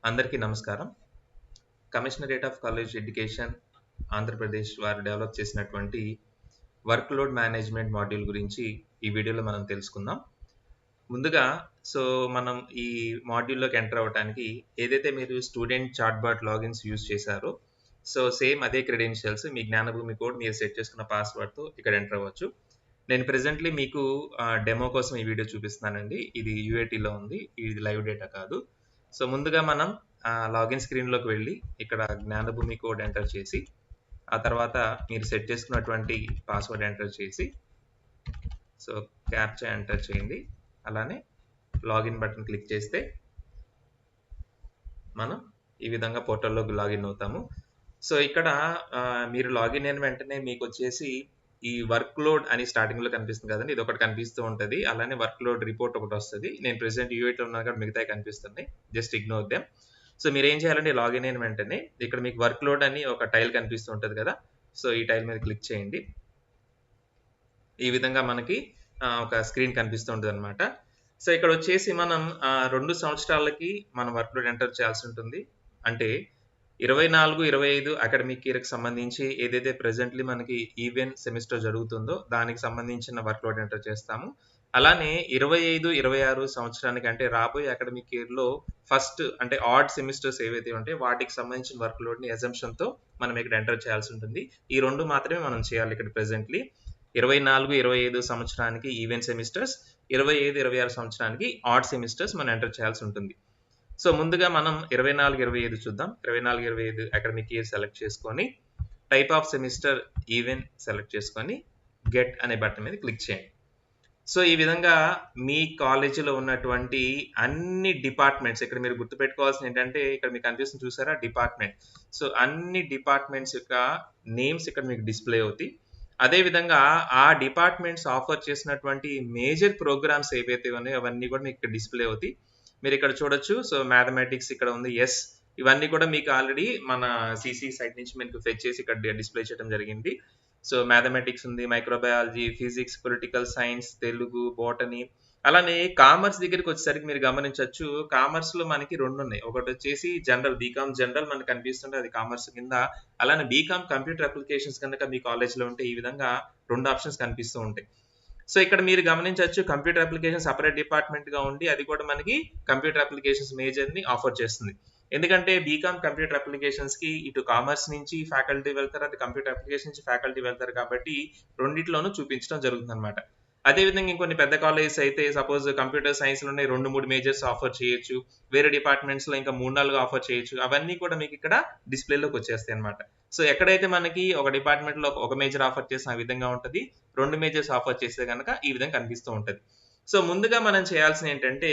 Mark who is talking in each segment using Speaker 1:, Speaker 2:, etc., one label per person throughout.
Speaker 1: అందరికీ నమస్కారం. Commissionerate of college education Andhra Pradesh వారు డెవలప్ చేసినటువంటి వర్క్ లోడ్ మేనేజ్మెంట్ మాడ్యూల్ గురించి ఈ వీడియోలో మనం తెలుసుకుందాం. ముందుగా మనం ఈ మాడ్యూల్లోకి ఎంటర్ అవ్వడానికి ఏదైతే మీరు స్టూడెంట్ చాట్‌బాట్ లాగిన్స్ యూజ్ చేశారో సేమ్ అదే క్రెడెన్షియల్స్ మీ జ్ఞానభూమి కోడ్ మీరు సెట్ చేసుకున్న పాస్వర్డ్‌తో ఇక్కడ ఎంటర్ అవ్వచ్చు. నేను ప్రెజెంట్‌లీ మీకు డెమో కోసం ఈ వీడియో చూపిస్తున్నానండి. ఇది యూఏటీలో ఉంది. ఇది లైవ్ డేటా కాదు. ముందుగా మనం లాగిన్ స్క్రీన్‌లోకి వెళ్ళి ఇక్కడ జ్ఞానభూమి కోడ్ ఎంటర్ చేసి, ఆ తర్వాత మీరు సెట్ చేసుకున్నటువంటి పాస్వర్డ్ ఎంటర్ చేసి, క్యాప్చా ఎంటర్ చేయండి. అలానే లాగిన్ బటన్ క్లిక్ చేస్తే మనం ఈ విధంగా పోర్టల్‌లోకి లాగిన్ అవుతాము. ఇక్కడ మీరు లాగిన్ అయిన వెంటనే మీకొచ్చేసి ఈ వర్క్ లోడ్ అని స్టార్టింగ్‌లో కనిపిస్తుంది కదండీ! ఇదొకటి కనిపిస్తూ ఉంటది. అలానే వర్క్ లోడ్ రిపోర్ట్ ఒకటొస్తది. నేను ప్రెజెంట్ యూఐటీలో ఉన్నాను కాబట్టి మిగతాయి కనిపిస్తున్నాయి. Just ignore them. మీరేం చేయాలంటే లాగిన్ అయిన వెంటనే ఇక్కడ మీకు వర్క్ లోడ్ అని ఒక టైల్ కనిపిస్తూ ఉంటది కదా! ఈ టైల్ మీద క్లిక్ చేయండి. ఈ విధంగా మనకి ఒక స్క్రీన్ కనిపిస్తూ ఉంటదనమాట. ఇక్కడ వచ్చేసి మనం 2 సంవత్సరాలకి మనం వర్క్ లోడ్ ఎంటర్ చేయాల్సి ఉంటుంది. అంటే 24, 25 అకాడమిక్ ఇయర్‌కి సంబంధించి ఏదైతే ప్రెజెంట్‌లీ మనకి ఈవెన్ సెమిస్టర్ జరుగుతుందో దానికి సంబంధించిన వర్క్ లోడ్ ఎంటర్ చేస్తాము. అలానే 25, 26 సంవత్సరానికి అంటే రాబోయే అకాడమిక్ ఇయర్‌లో ఫస్ట్ అంటే ఆడ్ సెమిస్టర్స్ ఏవైతే ఉంటాయో వాటికి సంబంధించిన వర్క్ లోడ్‌ని అజంప్షన్‌తో మనం ఇక్కడ ఎంటర్ చేయాల్సి ఉంటుంది. ఈ 2 మాత్రమే మనం చేయాలి ఇక్కడ ప్రెజెంట్‌లీ. 24, 25 సంవత్సరానికి ఈవెన్ సెమిస్టర్స్, 25, 26 సంవత్సరానికి ఆడ్ సెమిస్టర్స్ మనం ఎంటర్ చేయాల్సి ఉంటుంది. ముందుగా మనం 24, 25 చూద్దాం. 24, 25 అకాడమిక్ ఇయర్ సెలెక్ట్ చేసుకొని, type of semester even select చేసుకొని, గెట్ అనే బటన్ మీద క్లిక్ చేయండి. ఈ విధంగా మీ కాలేజీలో ఉన్నటువంటి అన్ని డిపార్ట్మెంట్స్ ఇక్కడ మీరు గుర్తుపెట్టుకోవాల్సింది ఏంటంటే ఇక్కడ మీకు కనిపిస్తుంది చూసారా డిపార్ట్మెంట్. అన్ని డిపార్ట్మెంట్స్ యొక్క నేమ్స్ ఇక్కడ మీకు డిస్‌ప్లే అవుతాయి. అదే విధంగా ఆ డిపార్ట్మెంట్స్ ఆఫర్ చేసినటువంటి మేజర్ ప్రోగ్రామ్స్ ఏవైతే ఉన్నాయో అవన్నీ కూడా మీకు ఇక్కడ డిస్‌ప్లే అవుతాయి. మీరు ఇక్కడ చూడొచ్చు. మ్యాథమెటిక్స్ ఇక్కడ ఉంది. యెస్. ఇవన్నీ కూడా మీకు ఆల్రెడీ మన సీసీ సైట్ నుంచి మీకు ఫెచ్ చేసి ఇక్కడ డిస్‌ప్లే చేయడం జరిగింది. మ్యాథమెటిక్స్ ఉంది, microbiology, physics, political science, Telugu, botany. అలానే కామర్స్ దగ్గరికి వచ్చేసరికి మీరు గమనించొచ్చు. కామర్స్‌లో మనకి 2 ఉన్నాయి. ఒకటొచ్చేసి జనరల్ బీకామ్ జనరల్ మనకు కనిపిస్తుంది. అది కామర్స్ కింద. అలానే బీకామ్ కంప్యూటర్ అప్లికేషన్స్ కనుక మీ కాలేజ్‌లో ఉంటే ఈ విధంగా 2 ఆప్షన్స్ కనిపిస్తూ ఉంటాయి. ఇక్కడ మీరు గమనించొచ్చు కంప్యూటర్ అప్లికేషన్ సెపరేట్ డిపార్ట్‌మెంట్‌గా ఉండి అది కూడా మనకి కంప్యూటర్ అప్లికేషన్స్ మేజర్‌ని ఆఫర్ చేస్తుంది. ఎందుకంటే బీకామ్ కంప్యూటర్ అప్లికేషన్స్‌కి ఇటు కామర్స్ నుంచి ఫ్యాకల్టీ వెళ్తారు. అటు కంప్యూటర్ అప్లికేషన్ నుంచి ఫ్యాకల్టీ వెళ్తారు కాబట్టి రెండిట్లోనూ చూపించడం జరుగుతుందన్నమాట. అదే విధంగా ఇంకొన్ని పెద్ద కాలేజెస్ అయితే సపోజ్ కంప్యూటర్ సైన్స్‌లోనే 2, 3 మేజర్స్ ఆఫర్ చేయొచ్చు. వేరే డిపార్ట్మెంట్స్‌లో ఇంకా 3, 4 ఆఫర్ చేయొచ్చు. అవన్నీ కూడా మీకు ఇక్కడ డిస్‌ప్లేలోకి వచ్చేస్తాయన్నమాట. ఎక్కడైతే మనకి ఒక డిపార్ట్మెంట్‌లో ఒక మేజర్ ఆఫర్ చేసిన ఆ విధంగా ఉంటది. 2 మేజర్స్ ఆఫర్ చేస్తే గనక ఈ విధంగా కనిపిస్తూ ఉంటది. ముందుగా మనం చేయాల్సింది ఏంటంటే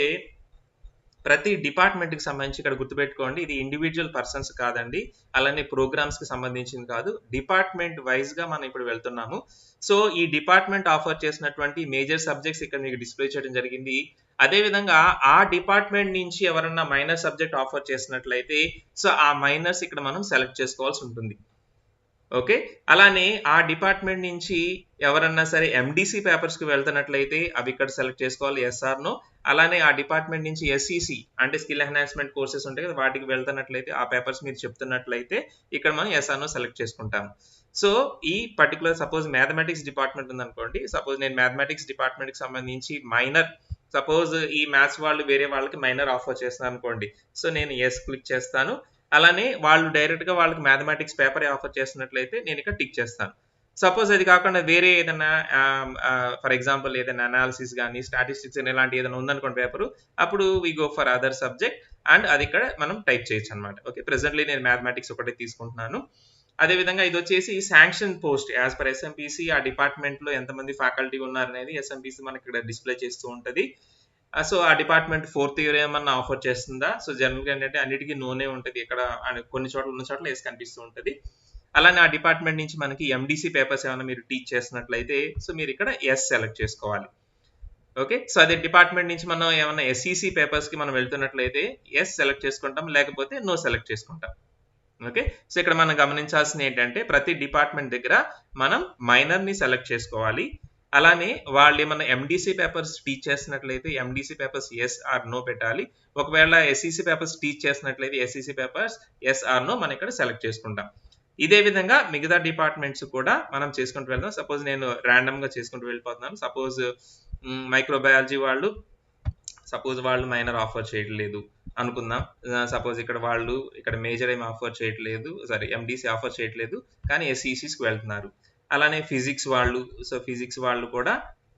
Speaker 1: ప్రతి డిపార్ట్మెంట్‌కి సంబంధించి ఇక్కడ గుర్తుపెట్టుకోండి. ఇది ఇండివిడ్యువల్ పర్సన్స్ కాదండి. అలానే ప్రోగ్రామ్స్‌కి సంబంధించింది కాదు. డిపార్ట్మెంట్ వైస్‌గా మనం ఇప్పుడు వెళ్తున్నాము. ఈ డిపార్ట్మెంట్ ఆఫర్ చేసినటువంటి మేజర్ సబ్జెక్ట్స్ ఇక్కడ మీకు డిస్‌ప్లే చేయడం జరిగింది. అదే విధంగా ఆ డిపార్ట్మెంట్ నుంచి ఎవరన్నా మైనర్ సబ్జెక్ట్ ఆఫర్ చేసినట్లయితే ఆ మైనర్స్ ఇక్కడ మనం సెలెక్ట్ చేసుకోవాల్సి ఉంటుంది. ఓకే. అలానే ఆ డిపార్ట్మెంట్ నుంచి ఎవరన్నా సరే ఎండీసీ పేపర్స్‌కి వెళ్తున్నట్లయితే అవి ఇక్కడ సెలెక్ట్ చేసుకోవాలి. Yes or no. అలానే ఆ డిపార్ట్మెంట్ నుంచి ఎస్ఈసీ అంటే స్కిల్ ఎన్హాన్స్‌మెంట్ కోర్సెస్ ఉంటాయి కదా! వాటికి వెళ్తున్నట్లయితే ఆ పేపర్స్ మీరు చెప్తున్నట్లయితే ఇక్కడ మనం యెస్ ఆర్ నో సెలెక్ట్ చేసుకుంటాము. ఈ పర్టిక్యులర్ సపోజ్ మ్యాథమెటిక్స్ డిపార్ట్మెంట్ ఉందనుకోండి. సపోజ్ నేను మ్యాథమెటిక్స్ డిపార్ట్మెంట్‌కి సంబంధించి మైనర్ సపోజ్ ఈ మ్యాథ్స్ వాళ్ళు వేరే వాళ్ళకి మైనర్ ఆఫర్ చేస్తున్నారనుకోండి. నేను యెస్ క్లిక్ చేస్తాను. అలానే వాళ్ళు డైరెక్ట్‌గా వాళ్ళకి మ్యాథమెటిక్స్ పేపరే ఆఫర్ చేస్తున్నట్లయితే నేను ఇక్కడ టిక్ చేస్తాను. సపోజ్ అది కాకుండా వేరే ఏదన్నా ఫర్ ఎగ్జాంపుల్ ఏదైనా అనాలిసిస్ గాని, స్టాటిస్టిక్స్ గాని ఇలాంటి ఏదైనా ఉందనుకోండి పేపరు. అప్పుడు we go for other subject and అది ఇక్కడ మనం టైప్ చేయొచ్చన్నమాట. ఓకే. ప్రెజెంట్‌లీ నేను మ్యాథమెటిక్స్ ఒకటే తీసుకుంటున్నాను. అదే విధంగా ఇదొచ్చేసి sanction post as per SMPC ఆ డిపార్ట్మెంట్‌లో ఎంతమంది ఫ్యాకల్టీ ఉన్నారనేది ఎస్ఎంపీసీ మనకి ఇక్కడ డిస్‌ప్లే చేస్తూ ఉంటది. ఆ డిపార్ట్మెంట్ 4థ్ ఇయర్ ఏమన్నా ఆఫర్ చేస్తుందా? జనరల్‌గా ఏంటంటే అన్నిటికి నోనే ఉంటది. ఇక్కడ కొన్ని చోట్ల ఉన్న చోట్ల యెస్ కనిపిస్తూ ఉంటది. అలానే ఆ డిపార్ట్మెంట్ నుంచి మనకి ఎండీసీ పేపర్స్ ఏమన్నా మీరు టీచ్ చేస్తున్నట్లయితే మీరు ఇక్కడ యెస్ సెలెక్ట్ చేసుకోవాలి. ఓకే. అదే డిపార్ట్మెంట్ నుంచి మనం ఏమన్నా ఎస్ఈసీ పేపర్స్‌కి మనం వెళ్తున్నట్లయితే యెస్ సెలెక్ట్ చేసుకుంటాం. లేకపోతే నో సెలెక్ట్ చేసుకుంటాం. ఓకే. ఇక్కడ మనం గమనించాల్సింది ఏంటంటే ప్రతి డిపార్ట్మెంట్ దగ్గర మనం మైనర్‌ని సెలెక్ట్ చేసుకోవాలి. అలానే వాళ్ళు ఏమన్నా ఎండీసీ పేపర్స్ టీచ్ చేస్తున్నట్లయితే MDC papers yes or no పెట్టాలి. ఒకవేళ ఎస్ఈసీ పేపర్స్ టీచ్ చేస్తున్నట్లయితే SEC papers yes or no మనం ఇక్కడ సెలెక్ట్ చేసుకుంటాం. ఇదే విధంగా మిగతా డిపార్ట్మెంట్స్ కూడా మనం చేసుకుంటూ వెళ్దాం. సపోజ్ నేను ర్యాండమ్ గా చేసుకుంటూ వెళ్ళిపోతున్నాను. సపోజ్ మైక్రోబయాలజీ వాళ్ళు మైనర్ ఆఫర్ చేయట్లేదు అనుకుందాం. సపోజ్ ఇక్కడ మేజర్ ఏమి ఆఫర్ చేయట్లేదు, ఎండీసీ ఆఫర్ చేయట్లేదు, కానీ ఎస్ఈసీస్కి వెళ్తున్నారు. అలానే ఫిజిక్స్ వాళ్ళు కూడా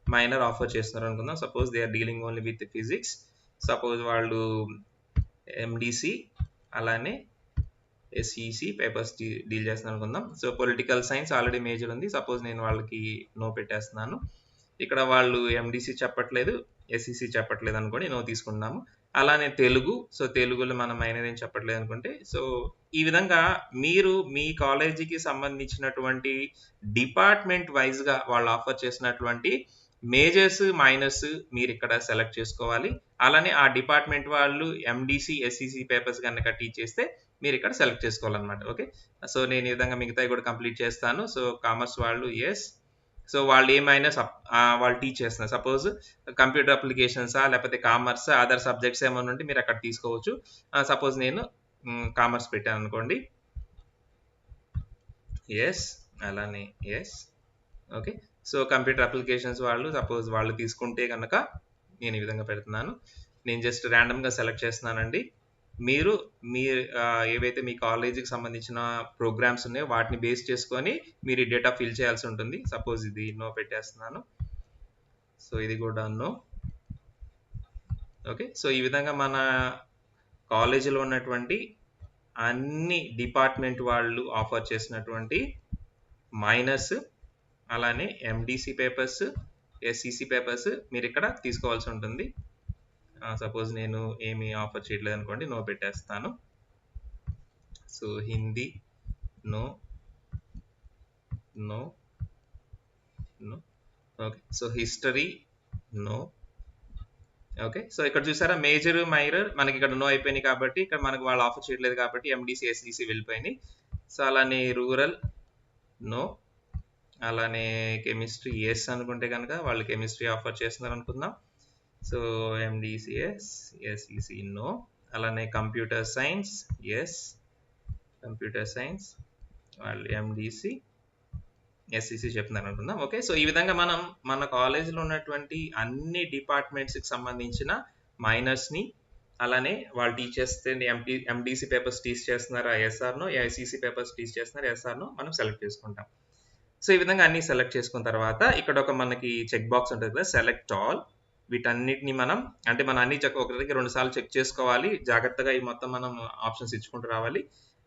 Speaker 1: మైనర్ ఆఫర్ చేస్తున్నారు అనుకుందాం. Suppose they are dealing only with physics. Suppose వాళ్ళు ఎండీసీ అలానే ఎస్ఈసి పేపర్స్ డీల్ చేస్తున్నారు అనుకుందాం. So political science already major ఉంది. సపోజ్ నేను వాళ్ళకి నో పెట్టేస్తున్నాను. ఇక్కడ వాళ్ళు ఎండీసీ చెప్పట్లేదు, ఎస్ఈసి చెప్పట్లేదు అనుకోండి, నో తీసుకున్నాము. అలానే తెలుగులో మనం మైనర్ ఏం చెప్పట్లేదు అనుకుంటే, సో ఈ విధంగా మీరు మీ కాలేజీకి సంబంధించినటువంటి డిపార్ట్మెంట్ వైజ్గా వాళ్ళు ఆఫర్ చేసినటువంటి మేజర్స్ మైనర్స్ మీరు ఇక్కడ సెలెక్ట్ చేసుకోవాలి. అలానే ఆ డిపార్ట్మెంట్ వాళ్ళు ఎండీసీ ఎస్ఈసి పేపర్స్ కనుక టీచ్ చేస్తే మీరు ఇక్కడ సెలెక్ట్ చేసుకోవాలన్నమాట. ఓకే, సో నేను ఈ విధంగా మిగతాయి కూడా కంప్లీట్ చేస్తాను. సో కామర్స్ వాళ్ళు ఎస్, సో వాళ్ళు ఏమైనా వాళ్ళు టీచ్ చేస్తున్నారు. సపోజ్ కంప్యూటర్ అప్లికేషన్సా లేకపోతే కామర్స్ అదర్ సబ్జెక్ట్స్ ఏమైనా ఉంటే మీరు అక్కడ తీసుకోవచ్చు. సపోజ్ నేను కామర్స్ పెట్టాను అనుకోండి, ఎస్, అలానే yes. Okay, so computer applications suppose వాళ్ళు తీసుకుంటే కనుక నేను ఈ విధంగా పెడుతున్నాను. నేను జస్ట్ ర్యాండమ్గా సెలెక్ట్ చేస్తున్నానండి. మీరు ఏవైతే మీ కాలేజీకి సంబంధించిన ప్రోగ్రామ్స్ ఉన్నాయో వాటిని బేస్ చేసుకొని మీరు ఈ డేటా ఫిల్ చేయాల్సి ఉంటుంది. సపోజ్ ఇది నో పెట్టేస్తున్నాను. సో ఇది కూడా నో. ఓకే, సో ఈ విధంగా మన కాలేజీలో ఉన్నటువంటి అన్ని డిపార్ట్మెంట్ వాళ్ళు ఆఫర్ చేసినటువంటి మైనర్స్ అలానే ఎండీసీ పేపర్స్ ఎస్ఈసి పేపర్స్ మీరు ఇక్కడ తీసుకోవాల్సి ఉంటుంది. సపోజ్ నేను ఏమి ఆఫర్ చేయట్లేదు అనుకోండి, నో పెట్టేస్తాను. So Hindi no, no, no. Okay, so history no. Okay, so ఇక్కడ చూసారా మేజర్ మైనర్ మనకి ఇక్కడ నో అయిపోయినాయి కాబట్టి ఇక్కడ మనకు వాళ్ళు ఆఫర్ చేయట్లేదు కాబట్టి ఎండీసీ ఎస్ఈసి వెళ్ళిపోయినాయి. సో అలానే రూరల్ నో, అలానే కెమిస్ట్రీ ఎస్ అనుకుంటే కనుక వాళ్ళు కెమిస్ట్రీ ఆఫర్ చేస్తున్నారు అనుకుందాం. So MDCS SEC no. అలానే computer science yes, computer science వాళ్ళు ఎండీసీ ఎస్ఈసి చెప్తున్నారు అనుకుందాం. ఓకే, సో ఈ విధంగా మనం మన కాలేజీలో ఉన్నటువంటి అన్ని డిపార్ట్మెంట్స్కి సంబంధించిన మైనర్స్ని అలానే వాళ్ళు టీచ్ చేస్తే ఎండీసీ పేపర్స్ టీచ్ చేస్తున్నారా ఎస్ఆర్నో, ఎస్ఈసి పేపర్స్ టీచ్ చేస్తున్నారా ఎస్ఆర్నో మనం సెలెక్ట్ చేసుకుంటాం. సో ఈ విధంగా అన్ని సెలెక్ట్ చేసుకున్న తర్వాత ఇక్కడ ఒక మనకి చెక్ బాక్స్ ఉంటుంది కదా, సెలెక్ట్ ఆల్. వీటన్నిటిని మనం అన్ని ఒకరికి 2 సార్లు చెక్ చేసుకోవాలి. జాగ్రత్తగా ఈ మొత్తం మనం ఆప్షన్స్ ఇచ్చుకుంటూ రావాలి.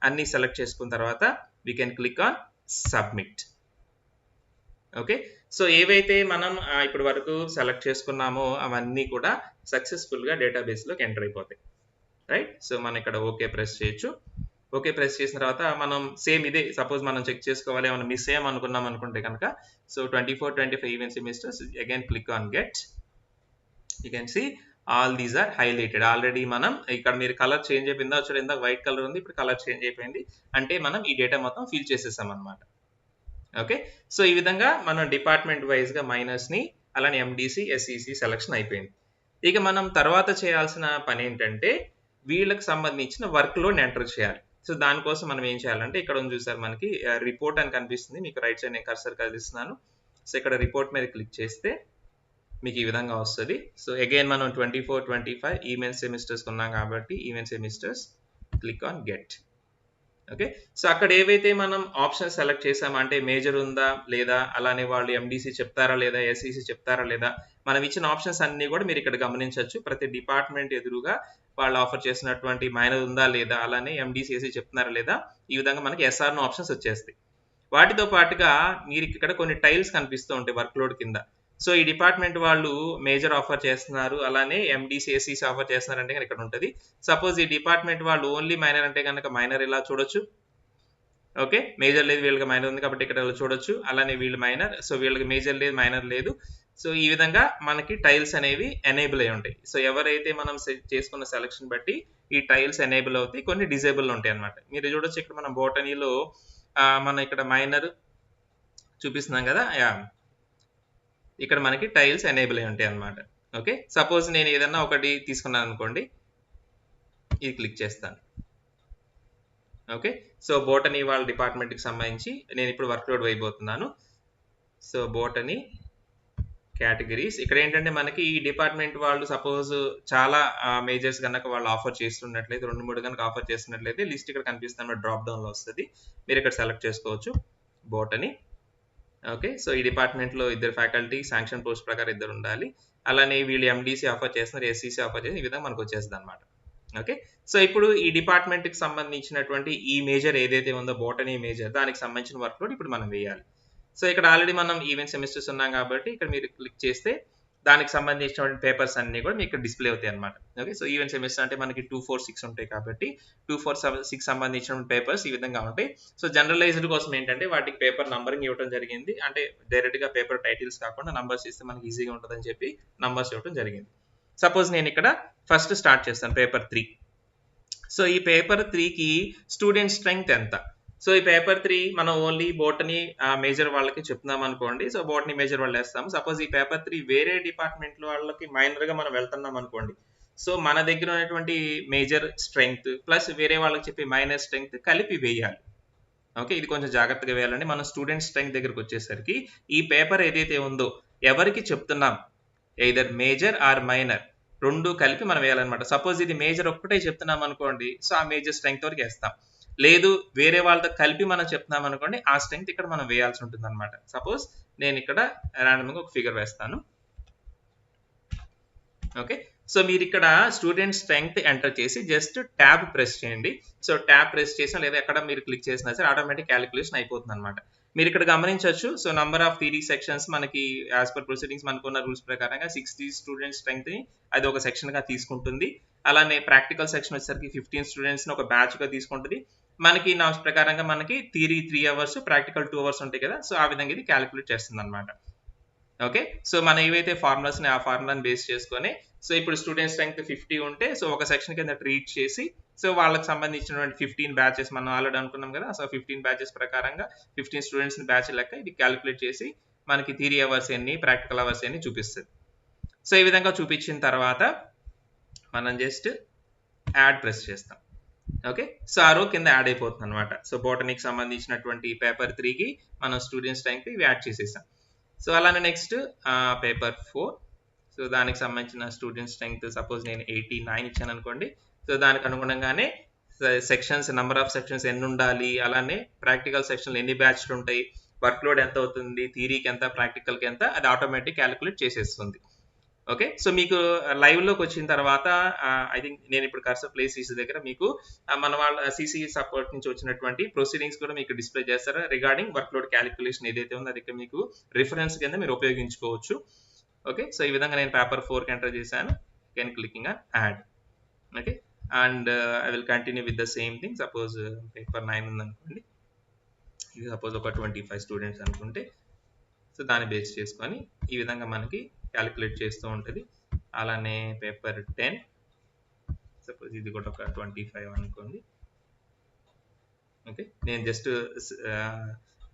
Speaker 1: అన్ని సెలెక్ట్ చేసుకున్న తర్వాత we can click on submit. Okay, so ఏవైతే మనం ఇప్పటి వరకు సెలెక్ట్ చేసుకున్నామో అవన్నీ కూడా సక్సెస్ఫుల్గా డేటాబేస్లోకి ఎంటర్ అయిపోతాయి. రైట్, సో మనం ఇక్కడ ఓకే ప్రెస్ చేయొచ్చు. ఓకే ప్రెస్ చేసిన తర్వాత మనం సేమ్ ఇదే సపోజ్ మనం చెక్ చేసుకోవాలి ఏమైనా మిస్ అయ్యామనుకున్నాం అనుకుంటే కనుక, so 24-25 event semesters again click on get. You can see all these are highlighted. Already మనం ఇక్కడ మీరు కలర్ చేంజ్ అయిపోయిందా చూడండి, ఇందాక వైట్ కలర్ ఉంది, ఇప్పుడు కలర్ చేంజ్ అయిపోయింది. అంటే మనం ఈ డేటా మొత్తం ఫిల్ చేసేసాం అనమాట. ఓకే, సో ఈ విధంగా మనం డిపార్ట్మెంట్ వైజ్గా మైనర్స్ని అలానే ఎండీసీ ఎస్ఈసి సెలక్షన్ అయిపోయింది. ఇక మనం తర్వాత చేయాల్సిన పని ఏంటంటే వీళ్ళకి సంబంధించిన వర్క్ లోడ్ ఎంటర్ చేయాలి. సో దానికోసం మనం ఏం చేయాలంటే ఇక్కడ చూసారు మనకి రిపోర్ట్ అని కనిపిస్తుంది, మీకు రైట్ సైడ్ నేను కర్సర్ కదిలిస్తున్నాను. సో ఇక్కడ రిపోర్ట్ మీద క్లిక్ చేస్తే మీకు ఈ విధంగా వస్తుంది. సో అగైన్ మనం 24-25 ఈవెంట్ సెమిస్టర్స్ ఉన్నాం కాబట్టి event semesters click on get. Okay, so అక్కడ ఏవైతే మనం ఆప్షన్ సెలెక్ట్ చేసామో అంటే మేజర్ ఉందా లేదా, అలానే వాళ్ళు ఎండీసీ చెప్తారా లేదా, ఎస్ఈసి చెప్తారా లేదా, మనం ఇచ్చిన ఆప్షన్స్ అన్ని కూడా మీరు ఇక్కడ గమనించవచ్చు. ప్రతి డిపార్ట్మెంట్ ఎదురుగా వాళ్ళు ఆఫర్ చేసినటువంటి మైనర్ ఉందా లేదా, అలానే ఎండీసీ ఎస్ఈ చెప్తున్నారా లేదా, ఈ విధంగా మనకి ఎస్ఆర్నో ఆప్షన్స్ వచ్చేస్తాయి. వాటితో పాటుగా మీరు ఇక్కడ కొన్ని టైల్స్ కనిపిస్తూ ఉంటాయి వర్క్ లోడ్ కింద. సో ఈ డిపార్ట్మెంట్ వాళ్ళు మేజర్ ఆఫర్ చేస్తున్నారు, అలానే ఎండీసీ ఎస్ఈసి ఆఫర్ చేస్తున్నారు అంటే ఇక్కడ ఉంటుంది. సపోజ్ ఈ డిపార్ట్మెంట్ వాళ్ళు ఓన్లీ మైనర్ అంటే కనుక మైనర్ ఇలా చూడొచ్చు. ఓకే, మేజర్ లేదు, వీళ్ళకి మైనర్ ఉంది కాబట్టి ఇక్కడ చూడొచ్చు. అలానే వీళ్ళు మైనర్, సో వీళ్ళకి మేజర్ లేదు, మైనర్ లేదు. సో ఈ విధంగా మనకి టైల్స్ అనేవి ఎనేబుల్ అయి ఉంటాయి. సో ఎవరైతే మనం చేసుకున్న సెలక్షన్ బట్టి ఈ టైల్స్ ఎనేబుల్ అవుతాయి, కొన్ని డిజేబుల్ ఉంటాయి అనమాట. మీరు చూడొచ్చు ఇక్కడ మనం బోటనీలో మనం ఇక్కడ మైనర్ చూపిస్తున్నాం కదా, ఇక్కడ మనకి టైల్స్ ఎనేబుల్ అయి ఉంటాయి అన్నమాట. ఓకే. సపోజ్ నేను ఏదన్నా ఒకటి తీసుకున్నాను అనుకోండి. ఇది క్లిక్ చేస్తాను. ఓకే. సో బోటనీ వాళ్ళ డిపార్ట్మెంట్‌కి సంబంధించి నేను ఇప్పుడు వర్క్‌లోడ్ వేయబోతున్నాను. సో బోటనీ కేటగిరీస్ ఇక్కడ ఏంటంటే మనకి ఈ డిపార్ట్మెంట్ వాళ్ళు సపోజ్ చాలా మేజర్స్ గనక వాళ్ళు ఆఫర్ చేస్తున్నట్లయితే 2, 3 గనక ఆఫర్ చేస్తున్నట్లయితే లిస్ట్ ఇక్కడ కనిపిస్తున్న డ్రాప్ డౌన్‌లో వస్తది. మీరు ఇక్కడ సెలెక్ట్ చేసుకోవచ్చు. బోటనీ. ఓకే. సో ఈ డిపార్ట్మెంట్‌లో ఇద్దరు ఫ్యాకల్టీ శాంక్షన్ పోస్ట్ ప్రకారం ఇద్దరు ఉండాలి. అలానే వీళ్ళు ఎండీసీ ఆఫర్ చేస్తున్నారు, ఎస్సీసీ ఆఫర్ చేసి ఈ విధంగా మనకు వచ్చేస్తదన్నమాట. ఓకే. సో ఇప్పుడు ఈ డిపార్ట్మెంట్‌కి సంబంధించినటువంటి ఈ మేజర్ ఏదైతే ఉందో బోటనీ మేజర్ దానికి సంబంధించిన వర్క్‌లోడ్ ఇప్పుడు మనం వేయాలి. సో ఇక్కడ ఆల్రెడీ మనం ఈవెంట్ సెమిస్టర్స్ ఉన్నాం కాబట్టి ఇక్కడ మీరు క్లిక్ చేస్తే దానికి సంబంధించినటువంటి పేపర్స్ అన్నీ కూడా మీకు డిస్ప్లే అవుతాయి అన్నమాట. ఓకే. సో ఈవెంట్ సెమిస్టర్ అంటే మనకి 2, 4, 6 ఉంటాయి కాబట్టి 2, 4, 6 సంబంధించిన పేపర్స్ ఈ విధంగా ఉంటాయి. సో జనరలైజ్డ్ కోసం ఏంటంటే వాటికి పేపర్ నంబరింగ్ ఇవ్వడం జరిగింది. అంటే డైరెక్ట్‌గా పేపర్ టైటిల్స్ కాకుండా నంబర్స్ ఇస్తే మనకి ఈజీగా ఉంటదని చెప్పి నంబర్స్ ఇవ్వడం జరిగింది. సపోజ్ నేను ఇక్కడ ఫస్ట్ స్టార్ట్ చేస్తాను పేపర్ 3. సో ఈ పేపర్ 3కి స్టూడెంట్ స్ట్రెంగ్త్ ఎంత? సో ఈ పేపర్ 3 మనం ఓన్లీ బోటనీ మేజర్ వాళ్ళకి చెప్తున్నాం అనుకోండి. సో బోటనీ మేజర్ వాళ్ళు వేస్తాము. సపోజ్ ఈ పేపర్ 3 వేరే డిపార్ట్మెంట్ వాళ్ళకి మైనర్‌గా మనం వెళ్తున్నాం అనుకోండి. సో మన దగ్గర ఉన్నటువంటి మేజర్ స్ట్రెంగ్త్ ప్లస్ వేరే వాళ్ళకి చెప్పే మైనర్ స్ట్రెంగ్త్ కలిపి వేయాలి. ఓకే. ఇది కొంచెం జాగ్రత్తగా వేయాలండి. మనం స్టూడెంట్ స్ట్రెంగ్త్ దగ్గరికి వచ్చేసరికి ఈ పేపర్ ఏదైతే ఉందో ఎవరికి చెప్తున్నాం ఎయిదర్ మేజర్ ఆర్ మైనర్ 2 కలిపి మనం వేయాలన్నమాట. సపోజ్ ఇది మేజర్ ఒక్కటే చెప్తున్నాం అనుకోండి. సో ఆ మేజర్ స్ట్రెంగ్త్ వరకు వేస్తాం. లేదు వేరే వాళ్ళతో కలిపి మనం చెప్తున్నాం అనుకోండి. ఆ స్ట్రెంగ్త్ ఇక్కడ మనం వేయాల్సి ఉంటుందన్నమాట. సపోజ్ నేను ఇక్కడ రాండమ్‌గా ఒక ఫిగర్ వేస్తాను. ఓకే. సో మీరు ఇక్కడ స్టూడెంట్ స్ట్రెంగ్త్ ఎంటర్ చేసి జస్ట్ ట్యాబ్ ప్రెస్ చేయండి. సో ట్యాబ్ ప్రెస్ చేసినా లేదా ఎక్కడ మీరు క్లిక్ చేసినా సరే ఆటోమేటిక్ క్యాలిక్యులేషన్ అయిపోతుందన్నమాట. మీరు ఇక్కడ గమనించొచ్చు. So number of theory sections మనకి యాస్ పర్ ప్రొసీడింగ్స్ మనకున్న రూల్స్ ప్రకారంగా 60 స్టూడెంట్ స్ట్రెంగ్త్‌ని అది ఒక సెక్షన్‌గా తీసుకుంటుంది. అలానే ప్రాక్టికల్ సెక్షన్ వచ్చేసరికి 15 స్టూడెంట్స్‌ని ఒక బ్యాచ్‌గా తీసుకుంటది. మనకి నామ్స్ ప్రకారంగా మనకి థియరీ 3 అవర్స్, ప్రాక్టికల్ 2 అవర్స్ ఉంటాయి కదా! సో ఆ విధంగా ఇది క్యాలిక్యులేట్ చేస్తుందన్నమాట. ఓకే. సో మనం ఏవైతే ఫార్ములాస్‌ని ఆ ఫార్ములాని బేస్ చేసుకొని సో ఇప్పుడు స్టూడెంట్ స్ట్రెంగ్త్ 50 ఉంటే సో ఒక సెక్షన్ కింద ట్రీట్ చేసి సో వాళ్ళకి సంబంధించినటువంటి 15 బ్యాచెస్ మనం ఆల్రెడీ అనుకున్నాం కదా! సో 15 బ్యాచెస్ ప్రకారంగా 15 స్టూడెంట్స్‌ని బ్యాచ్ లెక్క ఇది క్యాలిక్యులేట్ చేసి మనకి థియరీ అవర్స్ ఎన్ని, ప్రాక్టికల్ అవర్స్ ఎన్ని చూపిస్తది. సో ఈ విధంగా చూపించిన తర్వాత మనం జస్ట్ యాడ్ ప్రెస్ చేస్తాం. ఓకే. సో ఆ రో కింద యాడ్ అయిపోతుందన్నమాట. సో బోటనీకి సంబంధించినటువంటి పేపర్ 3కి మనం స్టూడెంట్ స్ట్రెంగ్త్ ఇవి యాడ్ చేసేసాం. సో అలానే నెక్స్ట్ పేపర్ 4 సో దానికి సంబంధించిన స్టూడెంట్ స్ట్రెంగ్త్ సపోజ్ నేను 89 ఇచ్చాను అనుకోండి. సో దానికి అనుగుణంగానే సెక్షన్స్ నంబర్ ఆఫ్ సెక్షన్స్ ఎన్ని ఉండాలి, అలానే ప్రాక్టికల్ సెక్షన్లు ఎన్ని బ్యాచ్లు ఉంటాయి, వర్క్ లోడ్ ఎంత అవుతుంది, థియరీకి ఎంత, ప్రాక్టికల్కి ఎంత అది ఆటోమేటిక్ క్యాలిక్యులేట్ చేసేస్తుంది. ఓకే. సో మీకు లైవ్‌లోకి వచ్చిన తర్వాత ఐ థింక్ నేను ఇప్పుడు కర్సర్ ప్లేస్ చేసే దగ్గర మీకు మన వాళ్ళ సీసీ సపోర్ట్ నుంచి వచ్చినటువంటి ప్రొసీడింగ్స్ కూడా మీకు డిస్ప్లే చేస్తారు. రిగార్డింగ్ వర్క్ లోడ్ క్యాలిక్యులేషన్ ఏదైతే ఉందో అది ఇక్కడ మీకు రిఫరెన్స్ కింద మీరు ఉపయోగించుకోవచ్చు. ఓకే. సో ఈ విధంగా నేను పేపర్ 4కి ఎంటర్ చేశాను. Can clicking on add. Okay. And I will continue with the same thing. Suppose paper 9 ఉందనుకోండి. ఇది సపోజ్ ఒక 25 స్టూడెంట్స్ అనుకుంటే సో దాన్ని బేస్ చేసుకొని ఈ విధంగా మనకి క్యాలిక్యులేట్ చేస్తూ ఉంటుంది. అలానే పేపర్ 10 సపోజ్ ఇది కూడా ఒక 25 అనుకోండి. ఓకే. నేను జస్ట్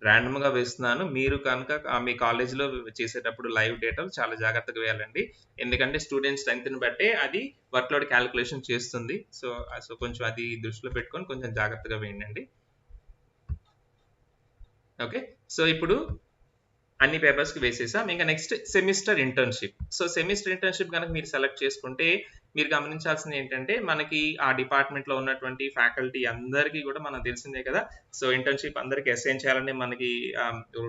Speaker 1: ర్యాండమ్‌గా వేస్తున్నాను. మీరు కనుక మీ కాలేజ్‌లో చేసేటప్పుడు లైవ్ డేటాలు చాలా జాగ్రత్తగా వేయాలండి. ఎందుకంటే స్టూడెంట్ స్ట్రెంగ్త్‌ని బట్టే అది వర్క్ లోడ్ క్యాలిక్యులేషన్ చేస్తుంది. సో కొంచెం అది దృష్టిలో పెట్టుకొని కొంచెం జాగ్రత్తగా వేయండి. ఓకే. సో ఇప్పుడు అన్ని పేపర్స్‌కి వేసేసాం. ఇంకా next semester internship. So semester internship గనక మీరు సెలెక్ట్ చేసుకుంటే మీరు గమనించాల్సింది ఏంటంటే మనకి ఆ డిపార్ట్మెంట్‌లో ఉన్నటువంటి ఫ్యాకల్టీ అందరికీ కూడా మనకు తెలిసిందే కదా! సో ఇంటర్న్‌షిప్ అందరికి అసైన్ చేయాలని మనకి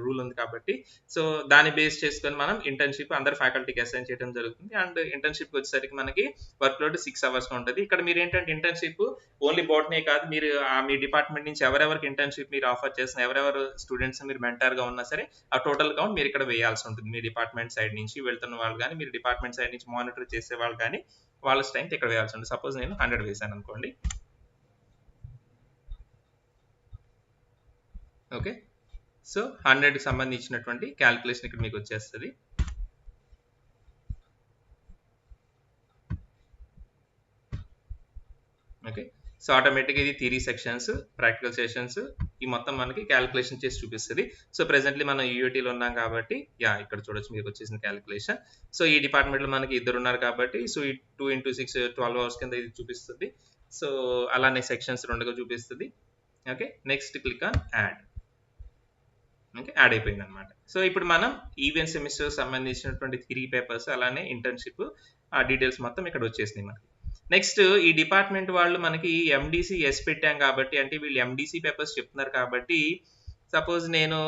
Speaker 1: రూల్ ఉంది కాబట్టి సో దాన్ని బేస్ చేసుకొని మనం ఇంటర్న్‌షిప్ అందరి ఫ్యాకల్టీకి అసైన్ చేయడం జరుగుతుంది. అండ్ ఇంటర్న్‌షిప్‌కి వచ్చేసరికి మనకి వర్క్ లోడ్ 6 అవర్స్ ఉంటది. ఇక్కడ మీరేంటంటే ఇంటర్న్‌షిప్ ఓన్లీ బోటనీ కాదు మీరు మీ డిపార్ట్మెంట్ నుంచి ఎవరెవరికి ఇంటర్న్‌షిప్ మీరు ఆఫర్ చేస్తున్న ఎవరెవరు స్టూడెంట్స్ మీరు మెంటర్‌గా ఉన్నా సరే ఆ టోటల్ కౌంట్ మీరు ఇక్కడ వేయాల్సి ఉంటుంది. మీ డిపార్ట్మెంట్ సైడ్ నుంచి వెళ్తున్న వాళ్ళు గాని, మీరు డిపార్ట్మెంట్ సైడ్ నుంచి మానిటర్ చేసేవాళ్ళు గాని వాళ్ళ స్ట్రెంగ్త్ ఇక్కడ వేయాల్సి ఉంటుంది. సపోజ్ నేను 100 వేసాను అనుకోండి. ఓకే. సో 100కి సంబంధించినటువంటి క్యాలిక్యులేషన్ ఇక్కడ మీకు వచ్చేస్తది. ఓకే. సో ఆటోమేటిక్గా ఇది థియరీ సెక్షన్స్, ప్రాక్టికల్ సెషన్స్ ఈ మొత్తం మనకి క్యాలిక్యులేషన్ చేసి చూపిస్తుంది. సో ప్రెసెంట్లీ మనం యూఐటీలో ఉన్నాం కాబట్టి ఇక్కడ చూడొచ్చు మీకు వచ్చేసిన క్యాలిక్యులేషన్. సో ఈ డిపార్ట్మెంట్లో మనకి ఇద్దరు ఉన్నారు కాబట్టి సో ఈ 2 × 6 12 అవర్స్ కింద ఇది చూపిస్తుంది. సో అలానే సెక్షన్స్ 2గా చూపిస్తుంది. Okay, next click on add. Okay, add అయిపోయింది అనమాట. సో ఇప్పుడు మనం ఈవెంట్ సెమిస్టర్ సంబంధించినటువంటి 3 పేపర్స్ అలానే ఇంటర్న్షిప్ ఆ డీటెయిల్స్ మొత్తం ఇక్కడ వచ్చేసినాయి మనకి. నెక్స్ట్ ఈ డిపార్ట్మెంట్ వాళ్ళు మనకి ఎండిసి ఎస్ పెట్టాం కాబట్టి, అంటే వీళ్ళు ఎండిసి పేపర్స్ చెప్తున్నారు కాబట్టి సపోజ్ నేను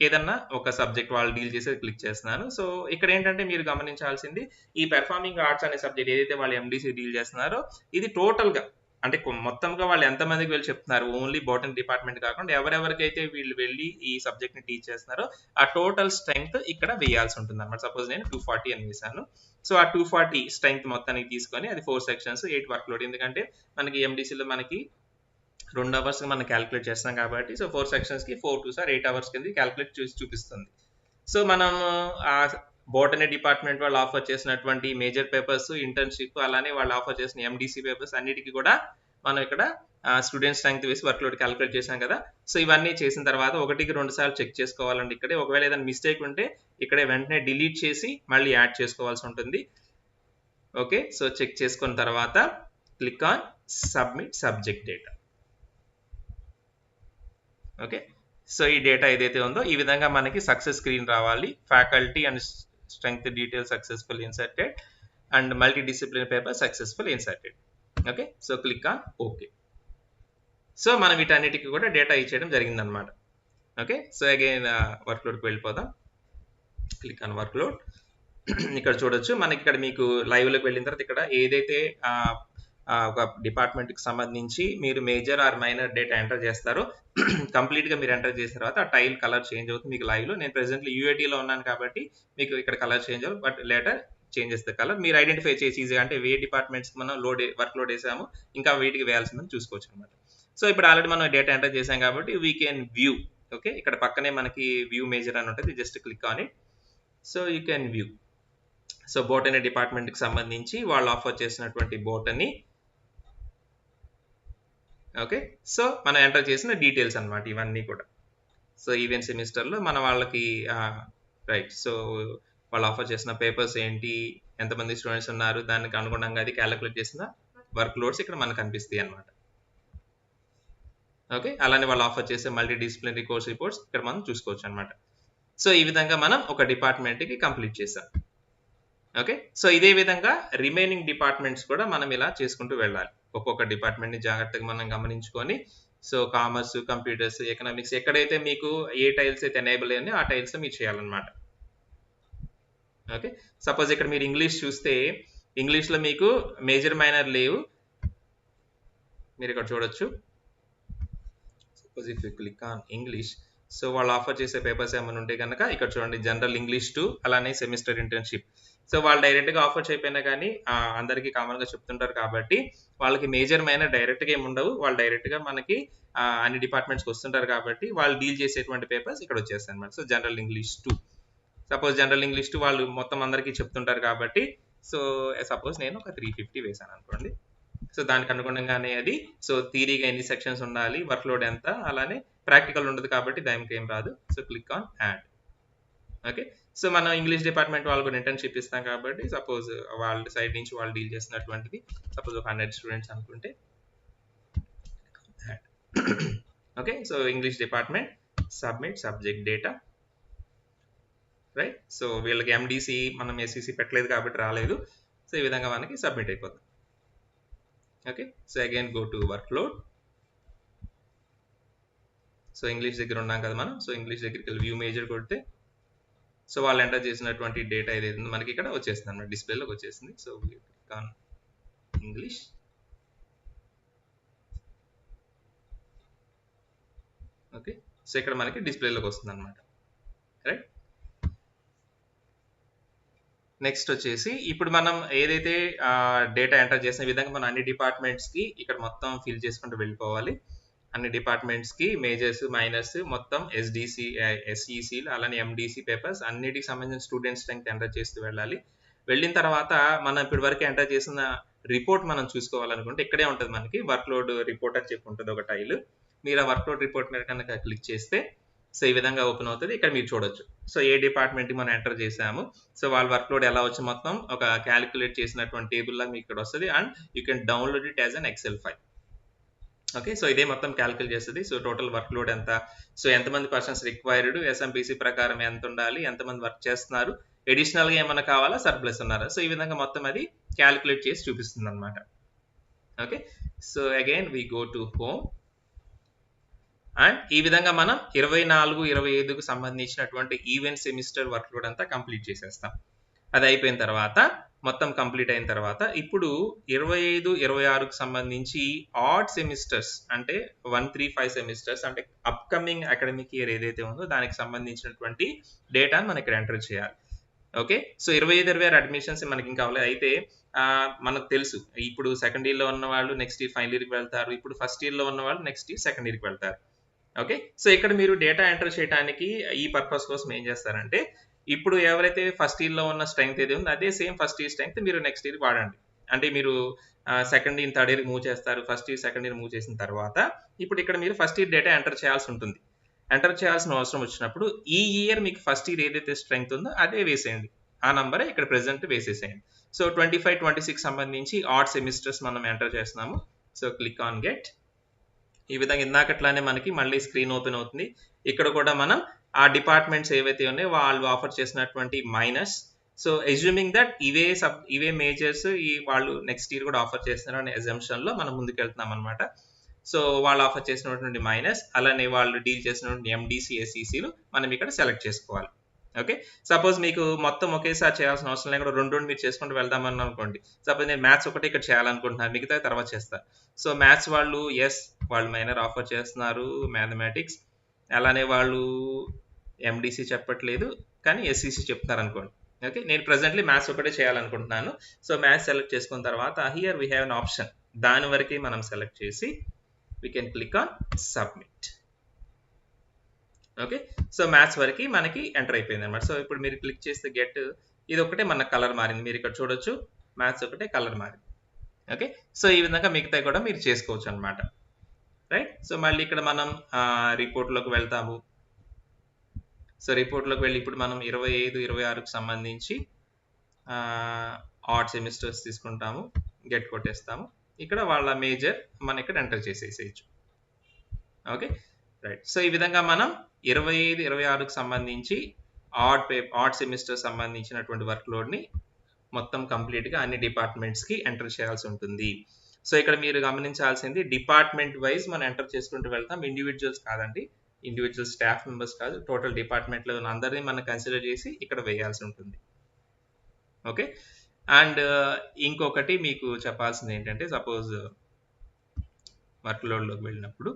Speaker 1: ఏదన్నా ఒక సబ్జెక్ట్ వాళ్ళు డీల్ చేసేది క్లిక్ చేస్తున్నాను. సో ఇక్కడ ఏంటంటే మీరు గమనించాల్సింది ఈ పెర్ఫార్మింగ్ ఆర్ట్స్ అనే సబ్జెక్ట్ ఏదైతే వాళ్ళు ఎండిసి డీల్ చేస్తున్నారో ఇది టోటల్గా అంటే మొత్తంగా వాళ్ళు ఎంతమందికి వెళ్ళి చెప్తున్నారు, ఓన్లీ బాటనీ డిపార్ట్మెంట్ కాకుండా ఎవరెవరికైతే వీళ్ళు వెళ్ళి ఈ సబ్జెక్ట్ని టీచ్ చేస్తున్నారో ఆ టోటల్ స్ట్రెంగ్త్ ఇక్కడ వేయాల్సి ఉంటుంది అనమాట. సపోజ్ నేను 240 అని వేసాను. సో ఆ 240 స్ట్రెంగ్త్ మొత్తానికి తీసుకొని అది 4 సెక్షన్స్ 8 వర్క్ లోడ్. ఎందుకంటే మనకి ఎండిసిలో మనకి 2 అవర్స్ మనం క్యాలిక్యులేట్ చేస్తాం కాబట్టి సో 4 సెక్షన్స్కి 4 2 సార్ 8 అవర్స్ కింద క్యాలిక్యులేట్ చేసి చూపిస్తుంది. సో మనం ఆ బోటనీ డిపార్ట్మెంట్ వాళ్ళు ఆఫర్ చేసినటువంటి మేజర్ పేపర్స్, ఇంటర్న్షిప్ అలానే వాళ్ళు ఆఫర్ చేసిన ఎండిసి పేపర్స్ అన్నిటికీ కూడా మనం ఇక్కడ స్టూడెంట్ స్ట్రెంగ్త్ వేసి వర్క్ లోడ్ క్యాలిక్యులేట్ చేసాం కదా. సో ఇవన్నీ చేసిన తర్వాత 1కి 2 సార్లు చెక్ చేసుకోవాలండి. ఇక్కడే ఒకవేళ ఏదైనా మిస్టేక్ ఉంటే ఇక్కడే వెంటనే డిలీట్ చేసి మళ్ళీ యాడ్ చేసుకోవాల్సి ఉంటుంది. ఓకే, సో చెక్ చేసుకున్న తర్వాత click on submit subject data. Okay, so ఈ డేటా ఏదైతే ఉందో ఈ విధంగా మనకి సక్సెస్ స్క్రీన్ రావాలి. Faculty and strength detail successful inserted and multi discipline paper successful inserted. Okay, so click on okay. So మనం వీటన్నిటికీ కూడా డేటా ఇచ్చేయడం జరిగిందనమాట. ఓకే, సో అగైన్ వర్క్ లోడ్కి వెళ్ళిపోదాం. Click on work load. ఇక్కడ చూడొచ్చు మనకి ఇక్కడ మీకు లైవ్లోకి వెళ్ళిన తర్వాత ఇక్కడ ఏదైతే ఒక డిపార్ట్మెంట్కి సంబంధించి మీరు major or minor data enter చేస్తారో కంప్లీట్గా మీరు ఎంటర్ చేసిన తర్వాత ఆ టైల్ కలర్ చేంజ్ అవుతుంది మీకు లైవ్లో. నేను ప్రెసెంట్లీ యూఐటీలో ఉన్నాను కాబట్టి మీకు ఇక్కడ కలర్ చేంజ్ అవుతుంది, but later changes the colour. మీరు ఐడెంటిఫై చేసి ఈజీగా అంటే ఏ డిపార్ట్మెంట్స్కి మనం వర్క్ లోడ్ వేసాము ఇంకా వీటికి వేయాల్సిందని చూసుకోవచ్చు అనమాట. సో ఇప్పుడు ఆల్రెడీ మనం డేటా ఎంటర్ చేసాం కాబట్టి వీ కెన్ వ్యూ. ఓకే, ఇక్కడ పక్కనే మనకి వ్యూ మేజర్ అని ఉంటుంది, just click on it. So you can view. So botany డిపార్ట్మెంట్కి సంబంధించి వాళ్ళు ఆఫర్ చేసినటువంటి బోటనీ. ఓకే, సో మనం ఎంటర్ చేసిన డీటెయిల్స్ అనమాట ఇవన్నీ కూడా. సో ఈవెంట్ సెమిస్టర్లో మన వాళ్ళకి రైట్, సో వాళ్ళు ఆఫర్ చేసిన పేపర్స్ ఏంటి, ఎంతమంది స్టూడెంట్స్ ఉన్నారు, దానికి అనుగుణంగా అది క్యాలిక్యులేట్ చేసిన వర్క్ లోడ్స్ ఇక్కడ మనకు కనిపిస్తాయి అనమాట. ఓకే, అలానే వాళ్ళు ఆఫర్ చేసే మల్టీ డిసిప్లినరీ కోర్స్ రిపోర్ట్స్ ఇక్కడ మనం చూసుకోవచ్చు అనమాట. సో ఈ విధంగా మనం ఒక డిపార్ట్మెంట్కి కంప్లీట్ చేసాం. ఓకే, సో ఇదే విధంగా రిమైనింగ్ డిపార్ట్మెంట్స్ కూడా మనం ఇలా చేసుకుంటూ వెళ్ళాలి. ఒక్కొక్క డిపార్ట్మెంట్ని జాగ్రత్తగా మనం గమనించుకొని సో కామర్స్, కంప్యూటర్స్, ఎకనామిక్స్ ఎక్కడైతే మీకు ఏ టైల్స్ అయితే ఎనేబుల్ అయ్యాయో ఆ టైల్స్ మీరు చేయాలన్నమాట. ఓకే, సపోజ్ ఇక్కడ మీరు ఇంగ్లీష్ చూస్తే ఇంగ్లీష్లో మీకు మేజర్ మైనర్ లేవు, మీరు ఇక్కడ చూడొచ్చు. Suppose if you click on English, so వాళ్ళు ఆఫర్ చేసే పేపర్స్ ఏమైనా ఉంటే కనుక ఇక్కడ చూడండి, జనరల్ ఇంగ్లీష్ 2 అలానే సెమిస్టర్ ఇంటర్న్షిప్. సో వాళ్ళు డైరెక్ట్గా ఆఫర్ చేయకపోయినా కానీ అందరికీ కామన్గా చెప్తుంటారు కాబట్టి వాళ్ళకి మేజర్ మైనర్ డైరెక్ట్గా ఏమి ఉండవు. వాళ్ళు డైరెక్ట్గా మనకి అన్ని డిపార్ట్మెంట్స్కి వస్తుంటారు కాబట్టి వాళ్ళు డీల్ చేసేటువంటి పేపర్స్ ఇక్కడ వచ్చేస్తాయి అనమాట. So general English 2, suppose general English 2 వాళ్ళు మొత్తం అందరికీ చెప్తుంటారు కాబట్టి సో సపోజ్ నేను ఒక 350 వేసాను అనుకోండి. సో దానికి అనుగుణంగానే అది సో థియరీగా ఎన్ని సెక్షన్స్ ఉండాలి, వర్క్ లోడ్ ఎంత, అలానే ప్రాక్టికల్ ఉండదు కాబట్టి దానికి ఏం రాదు. So click on add. Okay, so మనం ఇంగ్లీష్ డిపార్ట్మెంట్ వాళ్ళు కూడా ఇంటర్న్షిప్ ఇస్తాం కాబట్టి సపోజ్ వాళ్ళ సైడ్ నుంచి వాళ్ళు డీల్ చేసినటువంటిది సపోజ్ ఒక 100 స్టూడెంట్స్ అనుకుంటే. Okay, so English department submit subject data. Right, so వీళ్ళకి ఎండిసి మనం ఎస్సిసి పెట్టలేదు కాబట్టి రాలేదు. సో ఈ విధంగా మనకి సబ్మిట్ అయిపోతుంది. Okay, so again go to work load. So English దగ్గర ఉన్నాం కదా మనం. సో ఇంగ్లీష్ దగ్గరికి వెళ్ళి వ్యూ మేజర్ కొడితే సో వాళ్ళు ఎంటర్ చేసినటువంటి డేటా ఏదైతే మనకి ఇక్కడ వచ్చేస్తుంది అన్నమాట, డిస్ప్లేలోకి వచ్చేసింది. So click on English. Okay, so ఇక్కడ మనకి డిస్ప్లేలోకి వస్తుంది అనమాట. రైట్, నెక్స్ట్ వచ్చేసి ఇప్పుడు మనం ఏదైతే డేటా ఎంటర్ చేసిన విధంగా మనం అన్ని డిపార్ట్మెంట్స్కి ఇక్కడ మొత్తం ఫిల్ చేసుకుంటూ వెళ్ళిపోవాలి. అన్ని డిపార్ట్మెంట్స్కి మేజర్స్, మైనర్స్, మొత్తం ఎస్డిసి, ఎస్ఈసి అలానే ఎండిసి పేపర్స్ అన్నిటికి సంబంధించిన స్టూడెంట్ స్ట్రెంగ్త్ ఎంటర్ చేస్తూ వెళ్ళాలి. వెళ్ళిన తర్వాత మనం ఇప్పటి వరకు ఎంటర్ చేసిన రిపోర్ట్ మనం చూసుకోవాలనుకుంటే ఇక్కడే ఉంటుంది మనకి వర్క్ లోడ్ రిపోర్ట్ అని చెప్పి ఉంటుంది ఒక టైల్. మీరు ఆ వర్క్ లోడ్ రిపోర్ట్ మీద కనుక క్లిక్ చేస్తే సో ఈ విధంగా ఓపెన్ అవుతుంది. ఇక్కడ మీరు చూడొచ్చు. సో ఏ డిపార్ట్మెంట్ మనం ఎంటర్ చేసాము, సో వాళ్ళ వర్క్ లోడ్ ఎలా వచ్చి మొత్తం ఒక క్యాలిక్యులేట్ చేసినటువంటి టేబుల్ లాగా మీకు ఇక్కడ వస్తుంది. And you can download it as an excel file. Okay, so ఇదే మొత్తం క్యాలిక్యులేట్ చేస్తుంది. సో టోటల్ వర్క్ లోడ్ ఎంత, సో ఎంతమంది పర్సన్స్ రిక్వైర్డ్, ఎస్ఎంపీసీ ప్రకారం ఎంత ఉండాలి, ఎంతమంది వర్క్ చేస్తున్నారు, అడిషనల్గా ఏమైనా కావాలా, సర్ప్లస్ ఉన్నారా, సో ఈ విధంగా మొత్తం అది క్యాలిక్యులేట్ చేసి చూపిస్తుంది అనమాట. Okay, so again we go to home and ఈ విధంగా మనం 24-25కు సంబంధించినటువంటి ఈవెంట్ సెమిస్టర్ వర్క్ లోడ్ అంతా కంప్లీట్ చేసేస్తాం. అది అయిపోయిన తర్వాత మొత్తం కంప్లీట్ అయిన తర్వాత ఇప్పుడు 25-26కు సంబంధించి ఆడ్ సెమిస్టర్స్ అంటే 1-3-5 సెమిస్టర్స్ అంటే అప్కమింగ్ అకాడమిక్ ఇయర్ ఏదైతే ఉందో దానికి సంబంధించినటువంటి డేటాను మనం ఇక్కడ ఎంటర్ చేయాలి. ఓకే, సో 25-26 అడ్మిషన్స్ మనకి ఇంకా అవ్వలేదు. అయితే మనకు తెలుసు ఇప్పుడు సెకండ్ ఇయర్లో ఉన్న వాళ్ళు నెక్స్ట్ ఇయర్ ఫైనల్ ఇయర్కి వెళ్తారు, ఇప్పుడు ఫస్ట్ ఇయర్లో ఉన్న వాళ్ళు నెక్స్ట్ ఇయర్ సెకండ్ ఇయర్కి వెళ్తారు. ఓకే, సో ఇక్కడ మీరు డేటా ఎంటర్ చేయడానికి ఈ పర్పస్ కోసం ఏం చేస్తారంటే ఇప్పుడు ఎవరైతే ఫస్ట్ ఇయర్లో ఉన్న స్ట్రెంగ్త్ ఏది ఉందో అదే సేమ్ ఫస్ట్ ఇయర్ స్ట్రెంగ్త్ మీరు నెక్స్ట్ ఇయర్ వాడండి. అంటే మీరు second year third year move చేస్తారు, first year second year move చేసిన తర్వాత ఇప్పుడు ఇక్కడ మీరు ఫస్ట్ ఇయర్ డేటా ఎంటర్ చేయాల్సి ఉంటుంది. ఎంటర్ చేయాల్సిన అవసరం వచ్చినప్పుడు ఈ ఇయర్ మీకు ఫస్ట్ ఇయర్ ఏదైతే స్ట్రెంగ్త్ ఉందో అదే వేసేయండి, ఆ నంబరే ఇక్కడ ప్రెసెంట్ వేసేసేయండి. సో 25-26 సంబంధించి ఆడ్ సెమిస్టర్స్ మనం ఎంటర్ చేస్తున్నాము. So click on get. ఈ విధంగా ఇందాకట్లానే మనకి మళ్ళీ స్క్రీన్ ఓపెన్ అవుతుంది. ఇక్కడ కూడా మనం ఆ డిపార్ట్మెంట్స్ ఏవైతే ఉన్నాయో వాళ్ళు ఆఫర్ చేసినటువంటి మైనస్, సో అజ్యూమింగ్ దట్ ఇవే మేజర్స్ వాళ్ళు నెక్స్ట్ ఇయర్ కూడా ఆఫర్ చేస్తున్నారు అనే అజంప్షన్లో మనం ముందుకెళ్తున్నాం అనమాట. సో వాళ్ళు ఆఫర్ చేసినటువంటి మైనస్, అలానే వాళ్ళు డీల్ చేసినటువంటి ఎండిసి ఎస్ఈసీలు మనం ఇక్కడ సెలెక్ట్ చేసుకోవాలి. ఓకే, సపోజ్ మీకు మొత్తం ఒకేసారి చేయాల్సిన అవసరం లేకుండా రెండు మీరు చేసుకుంటూ వెళ్దామని అనుకోండి. సపోజ్ నేను మ్యాథ్స్ ఒకటి ఇక్కడ చేయాలనుకుంటున్నాను, మిగతా తర్వాత చేస్తాను. సో మ్యాథ్స్ వాళ్ళు వాళ్ళు మైనర్ ఆఫర్ చేస్తున్నారు, మ్యాథమెటిక్స్ అలానే వాళ్ళు ఎండిసి చెప్పట్లేదు కానీ ఎస్ఈసి చెప్తున్నారు అనుకోండి. ఓకే, నేను ప్రెసెంట్లీ మ్యాథ్స్ ఒకటే చేయాలనుకుంటున్నాను. సో మ్యాథ్స్ సెలెక్ట్ చేసుకున్న తర్వాత here we have an option, దాని వరకు మనం సెలెక్ట్ చేసి we can click on submit. Okay, so maths వరకు మనకి ఎంటర్ అయిపోయింది అనమాట. సో ఇప్పుడు మీరు క్లిక్ చేస్తే గెట్, ఇది ఒకటే మన కలర్ మారింది, మీరు ఇక్కడ చూడొచ్చు మ్యాథ్స్ ఒకటే కలర్ మారింది. ఓకే, సో ఈ విధంగా మిగతా కూడా మీరు చేసుకోవచ్చు అనమాట. రైట్, సో మళ్ళీ ఇక్కడ మనం రిపోర్ట్లోకి వెళ్తాము. సో రిపోర్ట్లోకి వెళ్ళి ఇప్పుడు మనం 25-26కు సంబంధించి ఆడ్ సెమిస్టర్స్ తీసుకుంటాము, గెట్ కొట్టేస్తాము. ఇక్కడ వాళ్ళ మేజర్ మనం ఇక్కడ ఎంటర్ చేసేసేయచ్చు. ఓకే, రైట్, సో ఈ విధంగా మనం 25-26కు సంబంధించి ఆడ్ సెమిస్టర్ సంబంధించినటువంటి వర్క్ లోడ్ని మొత్తం కంప్లీట్గా అన్ని డిపార్ట్మెంట్స్కి ఎంటర్ చేయాల్సి ఉంటుంది. సో ఇక్కడ మీరు గమనించాల్సింది డిపార్ట్మెంట్ వైజ్ మనం ఎంటర్ చేసుకుంటూ వెళ్తాం, ఇండివిజువల్స్ కాదండి, ఇండివిజువల్ స్టాఫ్ మెంబర్స్ కాదు, టోటల్ డిపార్ట్మెంట్లో ఉన్న అందరినీ మనం కన్సిడర్ చేసి ఇక్కడ వేయాల్సి ఉంటుంది. ఓకే, అండ్ ఇంకొకటి మీకు చెప్పాల్సింది ఏంటంటే సపోజ్ వర్క్ లోడ్లోకి వెళ్ళినప్పుడు